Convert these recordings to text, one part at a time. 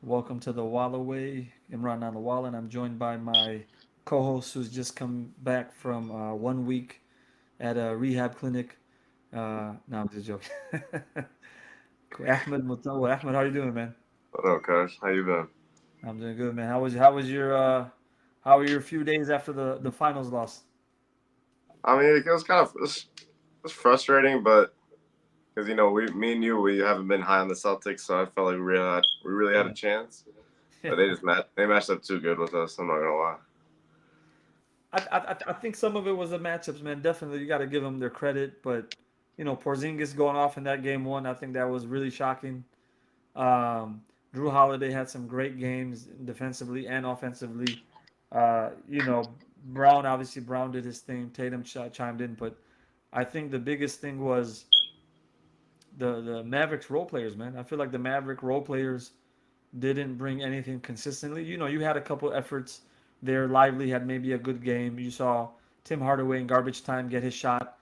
Welcome to the Wallaway. Imran on the Wall, and I'm joined by my co-host who's just come back from 1 week at a rehab clinic. No, I'm just joking. Ahmed Mutawa. Ahmed, how you doing, man? What up, Coach? How you been? I'm doing good, man. How was your how were your few days after the finals loss? I mean, it was it was frustrating, but because me and you, we haven't been high on the Celtics, so I felt like we really had a Yeah. chance. But they matched up too good with us. I'm not gonna lie. I think some of it was the matchups, man. Definitely, you got to give them their credit, but Porzingis going off in that game one, I think that was really shocking. Um, Drew Holiday had some great games defensively and offensively. Brown obviously Brown did his thing. Tatum chimed in, but I think the biggest thing was the Mavericks role players, man. I feel like the Maverick role players didn't bring anything consistently. You had a couple efforts there. Lively had maybe a good game. You saw Tim Hardaway in garbage time get his shot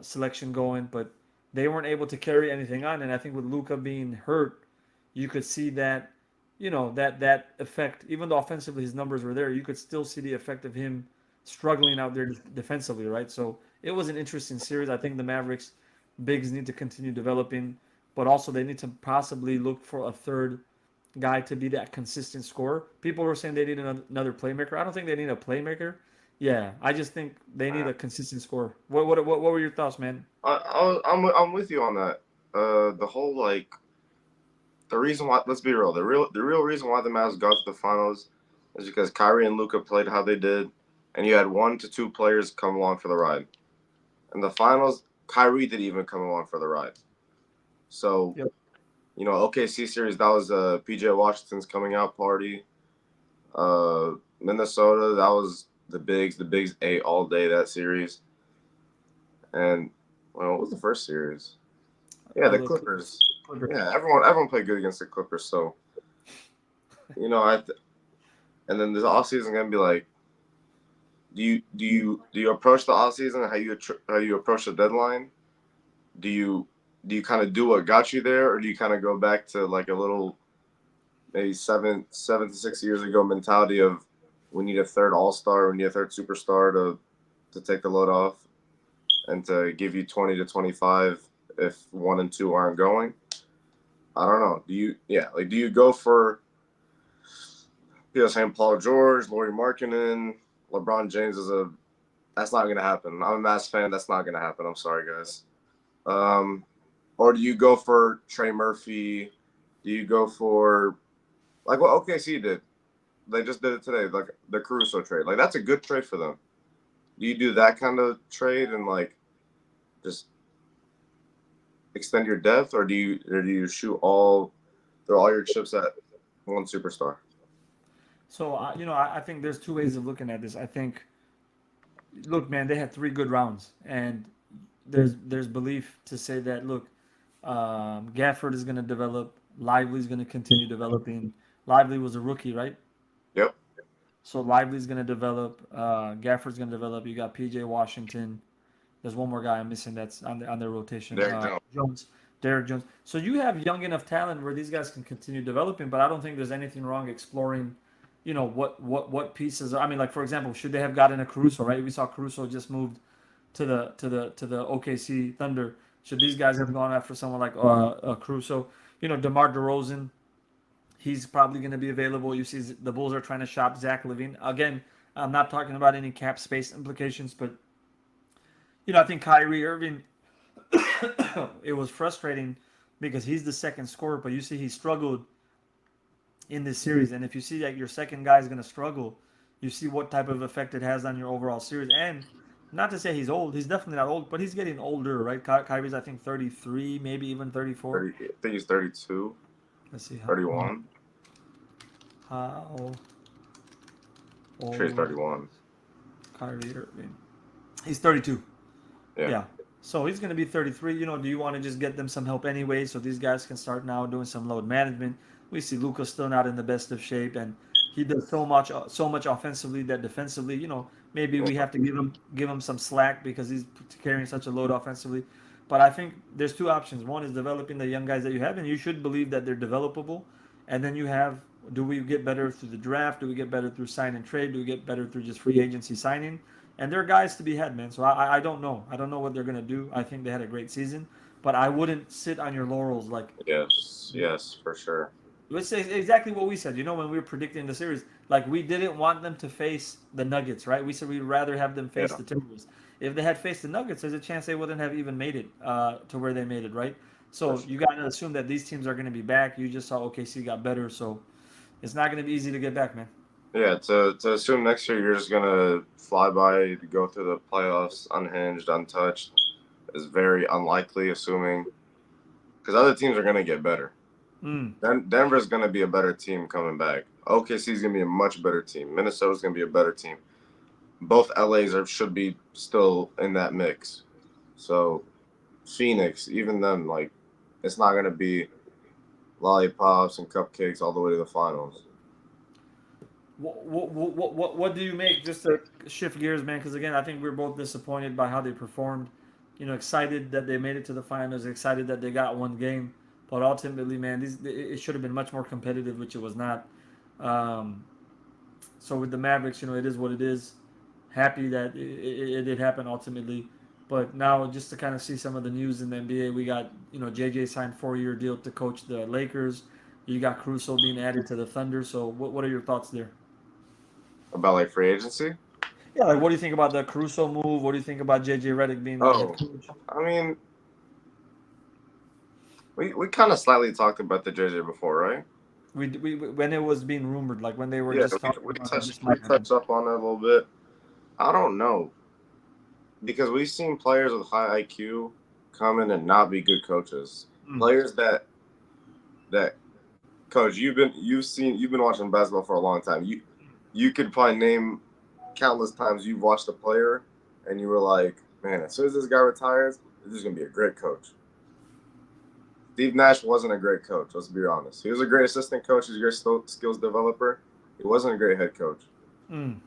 selection going, but they weren't able to carry anything on. And I think with Luca being hurt, you could see that, that effect. Even though offensively his numbers were there, you could still see the effect of him struggling out there defensively, right? So it was an interesting series. I think the Mavericks bigs need to continue developing, but also they need to possibly look for a third guy to be that consistent scorer. People were saying they need another playmaker. I don't think they need a playmaker. Yeah, I just think they need a consistent scorer. What were your thoughts, man? I'm with you on that. The whole the reason why, let's be real, the real reason why the Mavs got to the finals is because Kyrie and Luca played how they did, and you had 1 to 2 players come along for the ride. In the finals, Kyrie didn't even come along for the ride. So Yep. OKC series, that was PJ Washington's coming out party. Minnesota, that was the bigs ate all day that series. And what was the first series? Yeah, the The Clippers. Clippers. Yeah, everyone played good against the Clippers. So you know, I th- and then this off season gonna be like, do you approach the off season how you approach the deadline? Do you do you kind of do what got you there, or do you kind of go back to like a little maybe 7 to 6 years ago mentality of we need a third all star, we need a third superstar to take the load off and to give you 20 to 25 if 1 and 2 aren't going. I don't know. Do you go for saying Paul George, Laurie Markkinen, LeBron James is a that's not gonna happen. I'm a Mavs fan. That's not gonna happen. I'm sorry, guys. Um, or do you go for Trey Murphy? Do you go for like what OKC did? They just did it today, like the Caruso trade. Like that's a good trade for them. Do you do that kind of trade and like just extend your depth, or do you throw all your chips at one superstar? So I think there's two ways of looking at this. I think, look, man, they had three good rounds, and there's belief to say that look, Gafford is going to develop. Lively is going to continue developing. Lively was a rookie, right? Yep. So Lively's going to develop. Gafford's going to develop. You got PJ Washington. There's one more guy I'm missing that's on their rotation. Derek Jones. Jones, Derek Jones. So you have young enough talent where these guys can continue developing, but I don't think there's anything wrong exploring, what pieces. I mean, like for example, should they have gotten a Caruso? Right? We saw Caruso just moved to the OKC Thunder. Should these guys have gone after someone like Caruso? DeMar DeRozan. He's probably going to be available. You see, the Bulls are trying to shop Zach LaVine again. I'm not talking about any cap space implications, but I think Kyrie Irving, it was frustrating because he's the second scorer, but you see he struggled in this series. And if you see that your second guy is going to struggle, you see what type of effect it has on your overall series. And not to say he's old, he's definitely not old, but he's getting older, right? Kyrie's, I think, 33, maybe even 34. 30, I think he's 32, Let's see 31. how Trey's old 31. Kyrie Irving. He's 32. Yeah. Yeah. So he's going to be 33. Do you want to just get them some help anyway so these guys can start now doing some load management? We see Luca's still not in the best of shape, and he does so much offensively that defensively, maybe we have to give him some slack because he's carrying such a load offensively. But I think there's two options. One is developing the young guys that you have, and you should believe that they're developable. And then you have, do we get better through the draft? Do we get better through sign and trade? Do we get better through just free agency signing? And there are guys to be had, man. So I don't know. I don't know what they're gonna do. I think they had a great season, but I wouldn't sit on your laurels like. Yes, for sure. Let's say exactly what we said. You know, when we were predicting the series, like we didn't want them to face the Nuggets, right? We said we'd rather have them face Yeah, the Timberwolves. If they had faced the Nuggets, there's a chance they wouldn't have even made it to where they made it, right? for So sure. you got to assume that these teams are going to be back. You just saw OKC got better, so it's not going to be easy to get back, man. Yeah, to assume next year you're just gonna fly by, go through the playoffs unhinged, untouched, is very unlikely. Assuming because other teams are gonna get better. Mm. Denver's gonna be a better team coming back. OKC's gonna be a much better team. Minnesota's gonna be a better team. Both LA's should be still in that mix. So Phoenix, even them, like it's not gonna be lollipops and cupcakes all the way to the finals. What do you make, just to shift gears, man? Because again, I think we are both disappointed by how they performed. You know, excited that they made it to the finals, excited that they got one game, but ultimately, man, it should have been much more competitive, which it was not. Um, so with the Mavericks, you know, it is what it is. Happy that it did happen ultimately, but now just to kind of see some of the news in the NBA, we got, you know, JJ signed 4-year deal to coach the Lakers. You got Caruso being added to the Thunder. So what are your thoughts there? About like free agency? Yeah, like what do you think about the Caruso move? What do you think about JJ Redick being the head Oh, coach? I mean, we kind of slightly talked about the JJ before, right? We when it was being rumored, like when they were Yeah, just talking we about that touched this we might happen. touched up on it a little bit. I don't know because we've seen players with high IQ come in and not be good coaches. Mm. Players that coach, you've been watching basketball for a long time. You could probably name countless times you've watched a player and you were like, man, as soon as this guy retires, this is gonna be a great coach. Steve Nash wasn't a great coach. Let's be honest. He was a great assistant coach. He's a great skills developer. He wasn't a great head coach. Mm.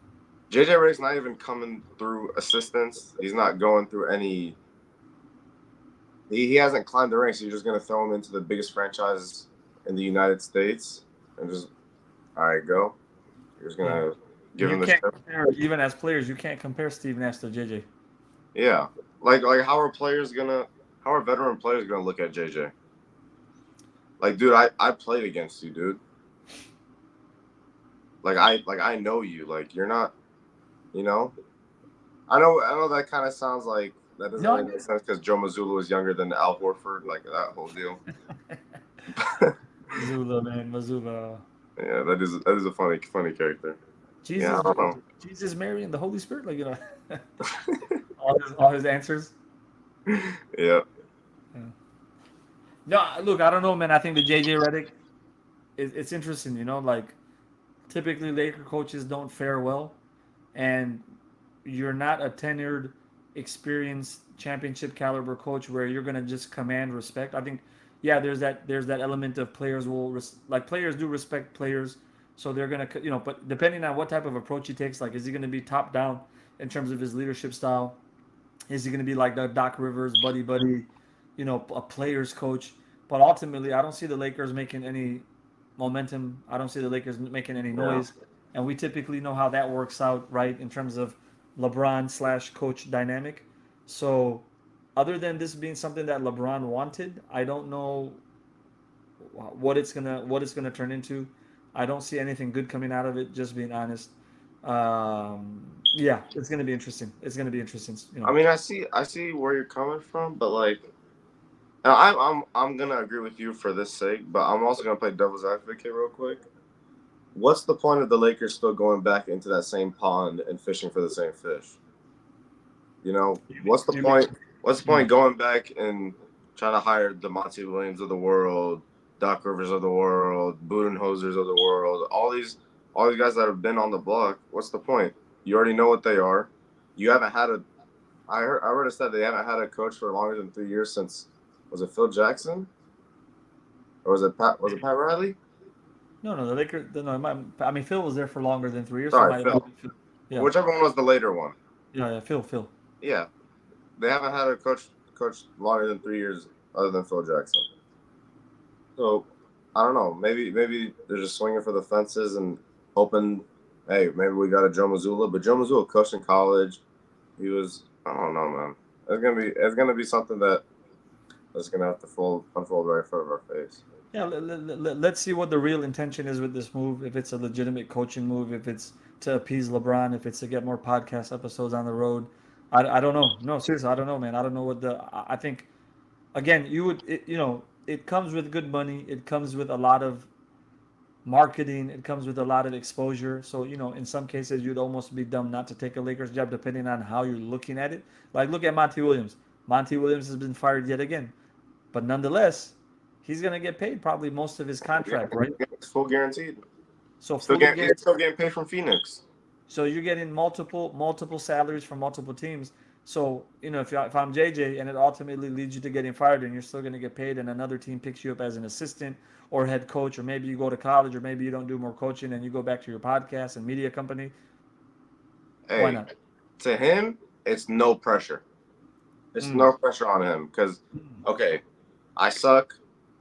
JJ Redick's not even coming through assistants. He's not going through any. He hasn't climbed the ranks. So you're just gonna throw him into the biggest franchise in the United States and just, all right, go. You're just Yeah, gonna and give you him the can't ship. compare, even as players, you can't compare Steve Nash to JJ. Yeah, like how are veteran players gonna look at JJ? Like, dude, I played against you, dude. Like I know you. Like you're not, you know. I know that kind of sounds like that doesn't No, really make sense because Joe Mazzulla was younger than Al Horford, like that whole deal. Mazzulla, man, Mazzulla. Yeah, that is a funny character. Yeah, I Jesus, don't know. Jesus, Mary, and the Holy Spirit, like, you know, all his answers. Yeah, Yeah. No, look, I don't know, man. I think the JJ Redick, it's interesting, you know, like typically Laker coaches don't fare well, and you're not a tenured, experienced championship caliber coach where you're gonna just command respect. I think, yeah, there's that element of players like players do respect players, so they're gonna, you know, but depending on what type of approach he takes, like is he gonna be top down in terms of his leadership style? Is he gonna be like the Doc Rivers buddy buddy, you know, a players coach? But ultimately, I don't see the Lakers making any momentum. I don't see the Lakers making any yeah. noise, and we typically know how that works out, right? In terms of LeBron slash coach dynamic. So, other than this being something that LeBron wanted, I don't know what it's gonna turn into. I don't see anything good coming out of it. Just being honest. Yeah, it's gonna be interesting. It's gonna be interesting. You I know. mean, I see where you're coming from, but like, and I'm gonna agree with you for this sake, but I'm also gonna play devil's advocate real quick. What's the point of the Lakers still going back into that same pond and fishing for the same fish? You know, what's the You mean, point? What's the point going back and trying to hire the Monty Williams of the world, Doc Rivers of the world, Budenholzers of the world, all these guys that have been on the block? What's the point? You already know what they are. You haven't had a. I read a stat they haven't had a coach for longer than 3 years since, was it Phil Jackson or was it Pat Riley? no, the Lakers. No, I mean Phil was there for longer than 3 years, so it Sorry, might Phil. have been Phil. Yeah, Whichever one was the later one. yeah, Phil. Yeah, they haven't had a coach longer than 3 years other than Phil Jackson. So I don't know. Maybe they're just swinging for the fences and hoping. Hey, maybe we got a Joe Mazzulla, but Joe Mazzulla coached in college. He was. I don't know, man. It's gonna be something that's gonna have to unfold right in front of our face. Yeah, let's see what the real intention is with this move. If it's a legitimate coaching move, if it's to appease LeBron, if it's to get more podcast episodes on the road. I don't know. No, seriously, I don't know, man. I don't know what the. I think again, it comes with good money. It comes with a lot of marketing. It comes with a lot of exposure. So in some cases, you'd almost be dumb not to take a Lakers job, depending on how you're looking at it. Like look at Monty Williams. Monty Williams has been fired yet again, but nonetheless, he's gonna get paid probably most of his Yeah, contract, right? it's full guaranteed. So Still fully getting he's guaranteed. still getting paid from Phoenix. So you're getting multiple salaries from multiple teams. So if I'm JJ and it ultimately leads you to getting fired, and you're still going to get paid, and another team picks you up as an assistant or head coach, or maybe you go to college, or maybe you don't do more coaching and you go back to your podcast and media company. Why Hey, not? to him, it's no pressure. It's Mm. no pressure on him because, okay, I suck.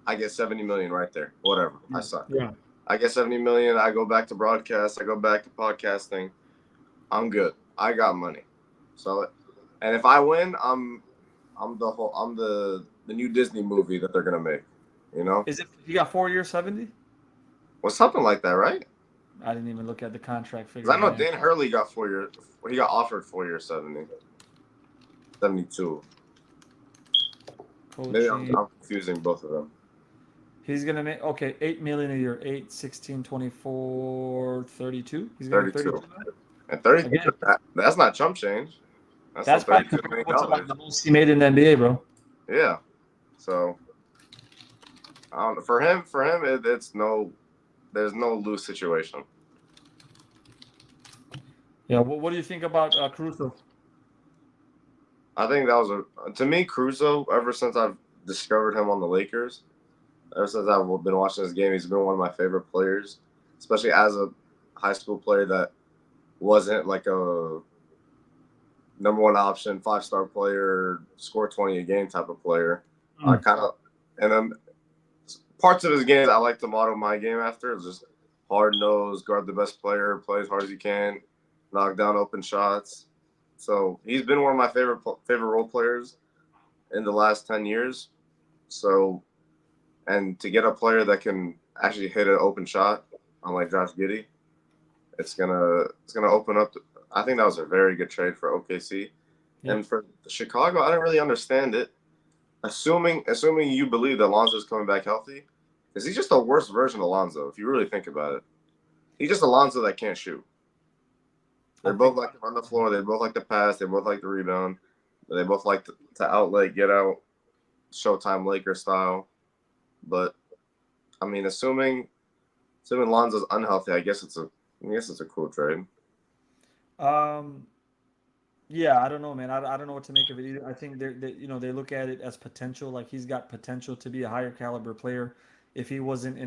I get 70 million right there. Whatever. I suck. Yeah. I get 70 million. I go back to broadcast. I go back to podcasting. I'm good. I got money. So, and if I win, I'm the new Disney movie that they're gonna make. You know, Is it he got 4 years 70? well, something like that, right? I didn't even look at the contract Because figures, I know man. Dan Hurley got 4 years. He got offered 4 years 70, 72. Maybe I'm, Coaching. I'm confusing both of them. He's gonna make 8 million a year, 8, 16, 24, 32. He's gonna make 32 32 now. and 30. Again, That's not chump change. That's still that's probably 32 million comparable to like dollars. the most he made in the NBA, bro. Yeah. So I don't know. For him, it's no. There's no lose situation. Yeah. What do you think about Caruso? I think that was to me Crusoe. Ever since I've discovered him on the Lakers, ever since I've been watching this game, he's been one of my favorite players, especially as a high school player that wasn't like a number one option, 5-star player, score 20 a game type of player. I Mm. kind of, and then parts of his game I like to model my game after. It's just hard nosed, guard the best player, play as hard as you can, knock down open shots. So he's been one of my favorite role players in the last 10 years. So, and to get a player that can actually hit an open shot, unlike Josh Giddey, it's gonna open up. I think that was a very good trade for OKC, Yep. and for Chicago, I didn't really understand it. Assuming you believe that Lonzo's coming back healthy, is he just a worse version of Lonzo? If you really think about it, he's just a Lonzo that can't shoot. I They both think. like to run the floor. They both like to pass. They both like to rebound. They both like to outlet, get out, Showtime Laker style. But I mean, assuming Lonzo's unhealthy, I guess it's a cool trade. Um. Yeah, I don't know, man. I don't know what to make of it either. I think they look at it as potential. Like he's got potential to be a higher caliber player if he wasn't you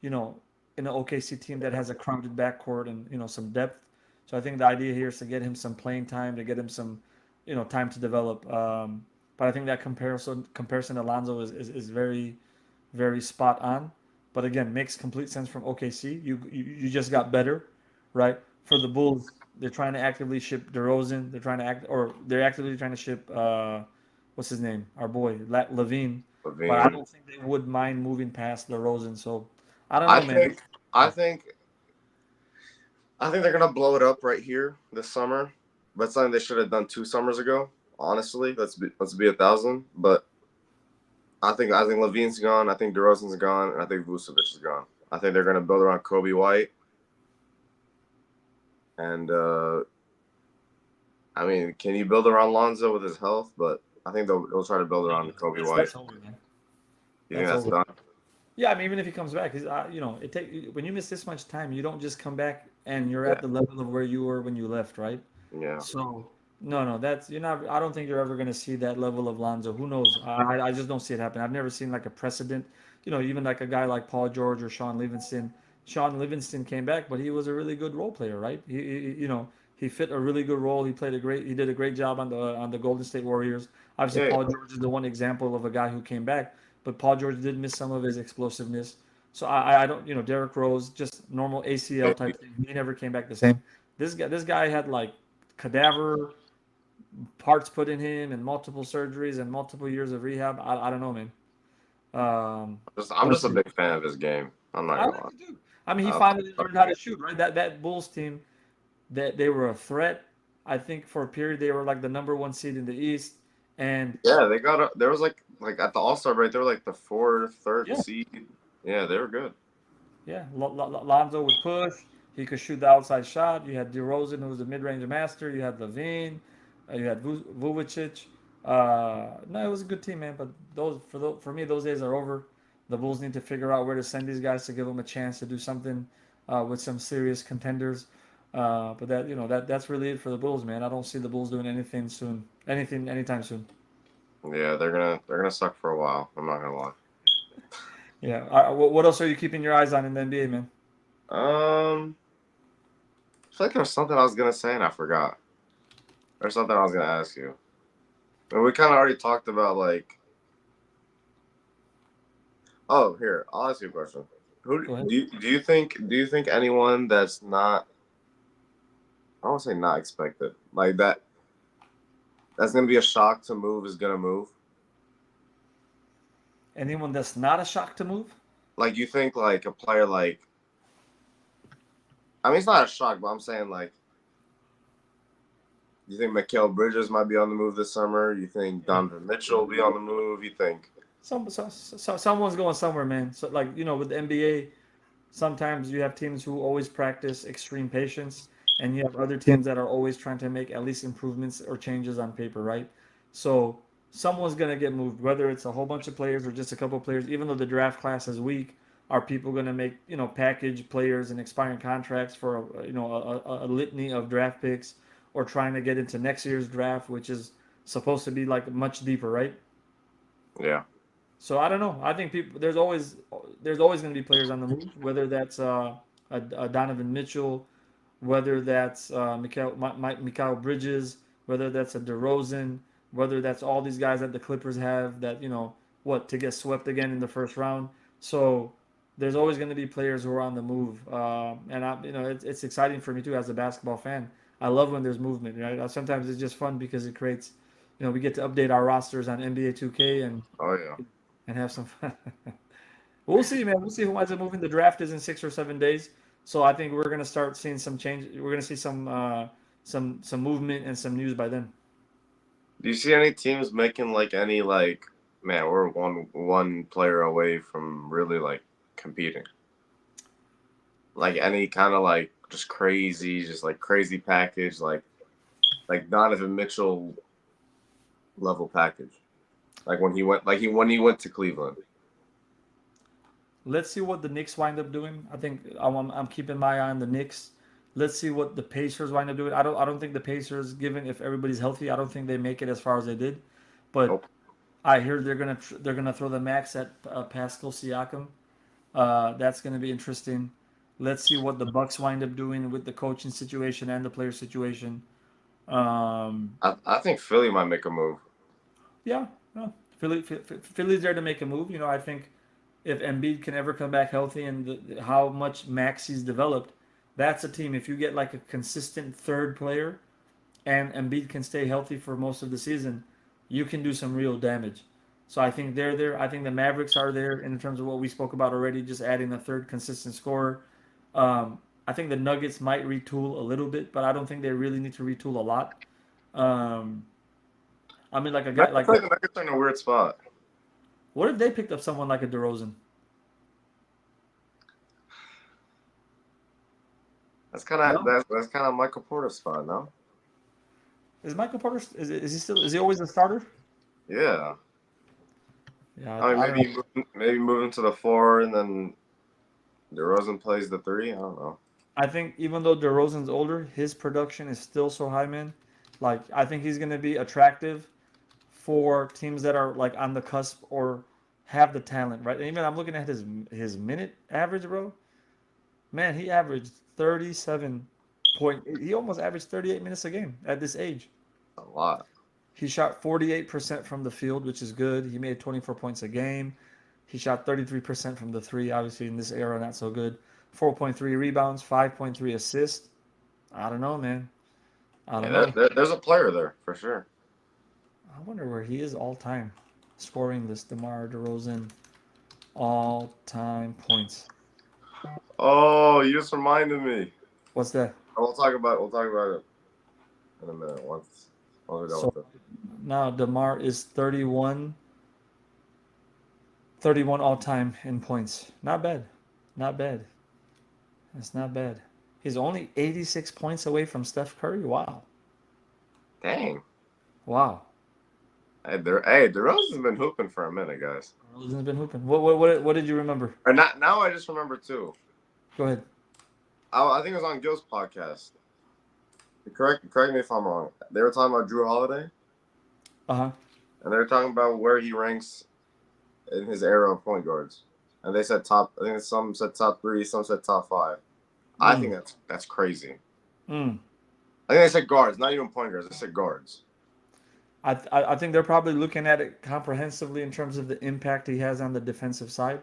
know, in an OKC team that has a crowded backcourt and some depth. So I think the idea here is to get him some playing time, to get him some, time to develop. But I think that comparison to Alonzo is very, very spot on. But again, makes complete sense from OKC. You just got better, right? For the Bulls, they're trying to actively ship DeRozan. They're actively trying to ship what's his name, our boy Levine. But I Levine. don't think they would mind moving past DeRozan. So I don't I know, man. think I think I think they're gonna blow it up right here this summer. That's something they should have done 2 summers ago. Honestly, let's be 1,000. But I think Levine's gone. I think DeRozan's gone, and I think Vucevic is gone. I think they're gonna build around Kobe White, and I mean, can you build around Lonzo with his health? But I think they'll try to build No, around Kobe that's White. that's over, man. You think That's that's over. done? Yeah, I mean, even if he comes back, it take when you miss this much time, you don't just come back and you're Yeah, at the level of where you were when you left, right? yeah. So no, that's you're not. I don't think you're ever going to see that level of Lonzo. Who knows? I just don't see it happen. I've never seen like a precedent. Even like a guy like Paul George or Sean Livingston. Sean Livingston came back, but he was a really good role player, right? He fit a really good role. He did a great job on the Golden State Warriors. Obviously, Yeah, Paul George is the one example of a guy who came back, but Paul George did miss some of his explosiveness. So I don't, Derrick Rose, just normal ACL type thing. He never came back the same. This guy had like cadaver parts put in him and multiple surgeries and multiple years of rehab. I don't know, man. I'm We'll just a see. big fan of his game. I'm not I gonna like lie. it too. I mean, he Uh, finally learned how to shoot, right? That Bulls team, that they were a threat. I think for a period they were like the number one seed in the East, and yeah, they got. There was like at the All Star break, they were like the fourth, third yeah, seed. Yeah, they were good. yeah. Lonzo would push. He could shoot the outside shot. You had DeRozan, who was a mid-range master. You had Levine. You had Vujicic. No, it was a good team, man. But for me, those days are over. The Bulls need to figure out where to send these guys to give them a chance to do something with some serious contenders. But that's really it for the Bulls, man. I don't see the Bulls doing anything soon, anything anytime soon. Yeah, they're gonna suck for a while. I'm not gonna lie. Yeah. What else are you keeping your eyes on in the NBA, man? I feel like there was something I was gonna say and I forgot. There's something I was gonna ask you. And we kind of already talked about like. Oh, here I'll ask you a question. Who Go ahead. do you think anyone that's not, I don't want to say not expected, like that's gonna be a shock to move is gonna move? Anyone that's not a shock to move? Like you think like a player like, I mean it's not a shock, but I'm saying like, you think Mikal Bridges might be on the move this summer? You think Yeah. Donovan Mitchell will be on the move? You think Someone's going somewhere, man. So like with the NBA, sometimes you have teams who always practice extreme patience, and you have other teams that are always trying to make at least improvements or changes on paper, right? So someone's gonna get moved, whether it's a whole bunch of players or just a couple of players. Even though the draft class is weak, are people gonna make package players and expiring contracts for a litany of draft picks, or trying to get into next year's draft, which is supposed to be like much deeper, right? yeah. So I don't know. I think people there's always going to be players on the move, whether that's a Donovan Mitchell, whether that's Mikal Bridges, whether that's a DeRozan, whether that's all these guys that the Clippers have that to get swept again in the first round. So there's always going to be players who are on the move, and it's exciting for me too as a basketball fan. I love when there's movement, right? Sometimes it's just fun because it creates, we get to update our rosters on NBA 2K Oh yeah. and have some fun. We'll see, man. We'll see who winds up moving. The draft is in 6 or 7 days, so I think we're gonna start seeing some change. We're gonna see some movement and some news by then. Do you see any teams making like any like, man, we're one player away from really like competing? Like any kind of like just crazy, just like crazy package, like Donovan Mitchell level package. Like when he went to Cleveland. Let's see what the Knicks wind up doing. I think I'm keeping my eye on the Knicks. Let's see what the Pacers wind up doing. I don't think the Pacers, given if everybody's healthy, I don't think they make it as far as they did. But Nope. I hear they're gonna throw the max at Pascal Siakam. That's gonna be interesting. Let's see what the Bucks wind up doing with the coaching situation and the player situation. Um, I think Philly might make a move. yeah, no, Philly's there to make a move. I think if Embiid can ever come back healthy and how much max he's developed, that's a team. If you get like a consistent third player and Embiid can stay healthy for most of the season, you can do some real damage. So I think they're there. I think the Mavericks are there in terms of what we spoke about already, just adding a third consistent scorer. I think the Nuggets might retool a little bit, but I don't think they really need to retool a lot. Um, I mean, like a Man, guy I like feel like the Nuggets are in a weird spot. what if they picked up someone like a DeRozan? That's kind of No, that's kind of Michael Porter's spot, no? is Michael Porter? Is he always a starter? Yeah. Yeah, I mean, I don't know. maybe move him to the four and then DeRozan plays the three. I don't know. I think even though DeRozan's older, his production is still so high, man. Like I think he's gonna be attractive for teams that are like on the cusp or have the talent, right? And even I'm looking at his minute average, bro. Man, he averaged 37 point. He almost averaged 38 minutes a game at this age. A lot. He shot 48% from the field, which is good. He made 24 points a game. He shot 33% from the three. Obviously, in this era, not so good. 4.3 rebounds, 5.3 assists. I don't know, man. I don't Yeah, know. there's a player there for sure. I wonder where he is all time scoring list. DeMar DeRozan all time points. Oh, you just reminded me. What's that? We'll talk about it in a minute once we're done So with it. now DeMar is 31 all time in points. Not bad. Not bad. That's not bad. He's only 86 points away from Steph Curry. Wow. Dang. Wow. Hey, DeRozan's been hooping for a minute, guys. DeRozan's been hooping. What did you remember? Or not now. I just remember too. Go ahead. I think it was on Gil's podcast. Correct me if I'm wrong. They were talking about Drew Holiday, Uh-huh. and they were talking about where he ranks in his era of point guards. And they said top. I think some said top 3, some said top 5. I think Mm. that's crazy. Mm. I think they said guards, not even point guards. They said guards. I think they're probably looking at it comprehensively in terms of the impact he has on the defensive side,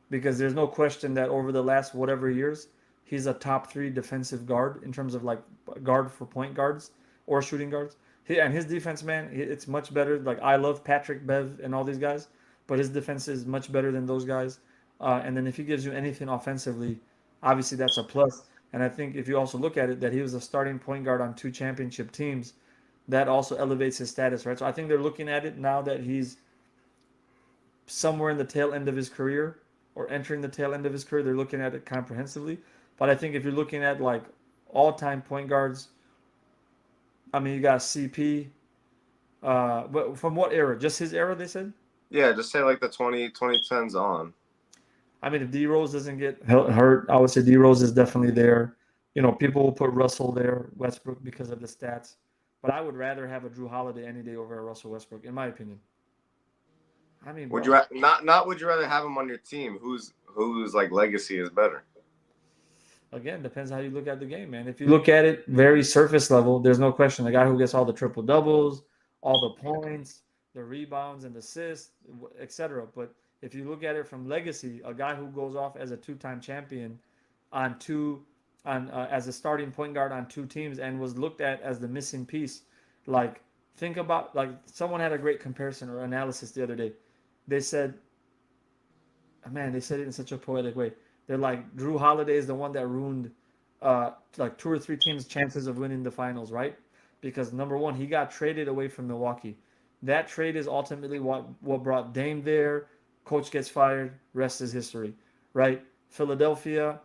because there's no question that over the last whatever years, he's a top three defensive guard in terms of like guard for point guards or shooting guards. And his defense, man, it's much better. Like I love Patrick Bev and all these guys, but his defense is much better than those guys. And then if he gives you anything offensively, obviously that's a plus. And I think if you also look at it, that he was a starting point guard on two championship teams, that also elevates his status, right? So I think they're looking at it now that he's somewhere in the tail end of his career or entering the tail end of his career. They're looking at it comprehensively. But I think if you're looking at like all-time point guards, I mean, you got CP. But from what era? Just his era, they said. Yeah, just say like the 2010s on. I mean, if D Rose doesn't get hurt, I would say D Rose is definitely there. You know, people will put Russell there, Westbrook because of the stats. But I would rather have a Drew Holiday any day over a Russell Westbrook, in my opinion. I mean, Would bro. you not would you rather have him on your team? Whose like legacy is better? Again, depends how you look at the game, man. If you look at it very surface level, there's no question. The guy who gets all the triple doubles, all the points, the rebounds and assists, etc. But if you look at it from legacy, a guy who goes off as a two-time champion on two, on as a starting point guard on two teams and was looked at as the missing piece, like think about like someone had a great comparison or analysis the other day. They said, man, they said it in such a poetic way. They're like Drew Holiday is the one that ruined like two or three teams' chances of winning the finals, right? Because number one, he got traded away from Milwaukee. That trade is ultimately what brought Dame there. Coach gets fired. Rest is history, right? Philadelphia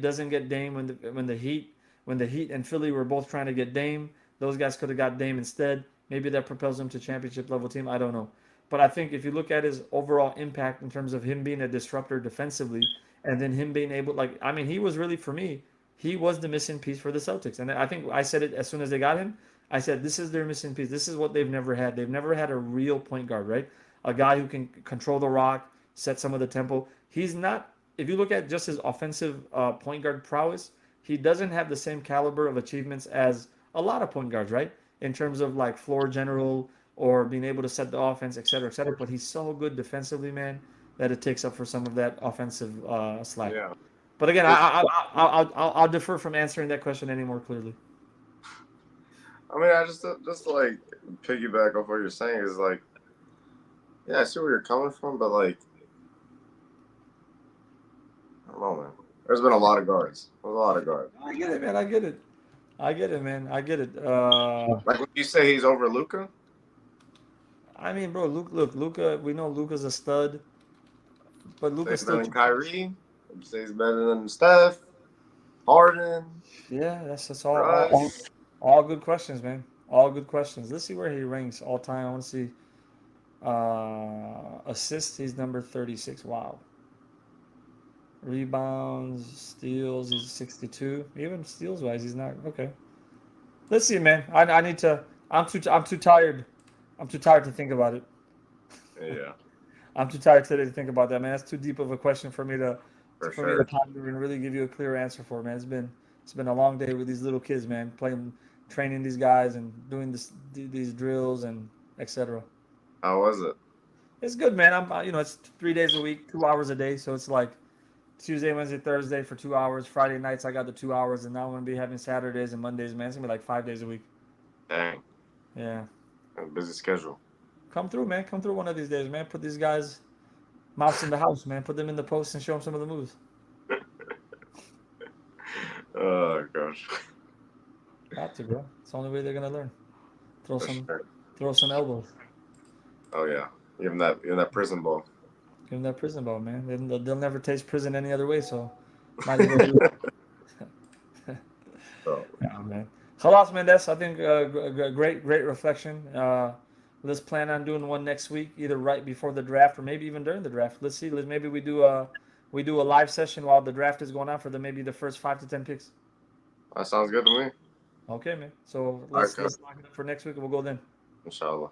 doesn't get Dame when the Heat and Philly were both trying to get Dame. Those guys could have got Dame instead. Maybe that propels them to championship level team. I don't know. But I think if you look at his overall impact in terms of him being a disruptor defensively, and then him being able, like, I mean, he was really for me, he was the missing piece for the Celtics. And I think I said it as soon as they got him. I said, this is their missing piece. This is what they've never had. They've never had a real point guard, right? A guy who can control the rock, set some of the tempo. He's not, if you look at just his offensive point guard prowess, he doesn't have the same caliber of achievements as a lot of point guards, right? In terms of like floor general or being able to set the offense, et cetera, et cetera. But he's so good defensively, man, that it takes up for some of that offensive slack. Yeah. But again, It, I'll defer from answering that question any more clearly. I mean, I just like piggyback off what you're saying is like, yeah, I see where you're coming from, but like, I don't know, man. There's been a lot of guards. There's a lot of guards. I get it, man. I get it. I get it, man. I get it. Like when you say he's over Luca, I mean, bro, look, Luca. We know Luca's a stud, but say Luca's he's better still. than Kyrie. You say he's better than Steph, Harden, Yeah, that's all, Russ. all good questions, man. All good questions. Let's see where he ranks all time. I want to see assists. He's number 36. Wow. Rebounds, steals. He's 62. Even steals wise, he's not okay. Let's see, man. I need to. I'm too tired. I'm too tired to think about it. Yeah, I'm too tired today to think about that, man. That's too deep of a question for me for for me to sure. ponder and really give you a clear answer for, man. It's been a long day with these little kids, man. Playing, training these guys and doing these drills and etc. How was it? It's good, man. It's 3 days a week, 2 hours a day. So it's like Tuesday, Wednesday, Thursday for 2 hours. Friday nights, I got the 2 hours. And now I'm going to be having Saturdays and Mondays, man. It's going to be like 5 days a week. Dang, Yeah. a busy schedule. Come through, man. Come through one of these days, man. Put these guys mouse in the house, man. Put them in the post and show them some of the moves. Oh gosh. Got to, bro. It's the only way they're going to learn. Throw For some, sure. throw some elbows. Oh yeah. Give him that prison ball. Give them that prison ball, man. They'll never taste prison any other way, so might as well do it. Oh, Yeah, man. Khalas, man. That's, I think, great reflection. Let's plan on doing one next week, either right before the draft or maybe even during the draft. Let's see. Maybe we do a live session while the draft is going on for maybe the first 5 to 10 picks. that sounds good to me. Okay, man. So All right, let's lock it up for next week and we'll go then. Inshallah.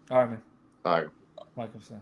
All right, man. All right. Welcome, sir.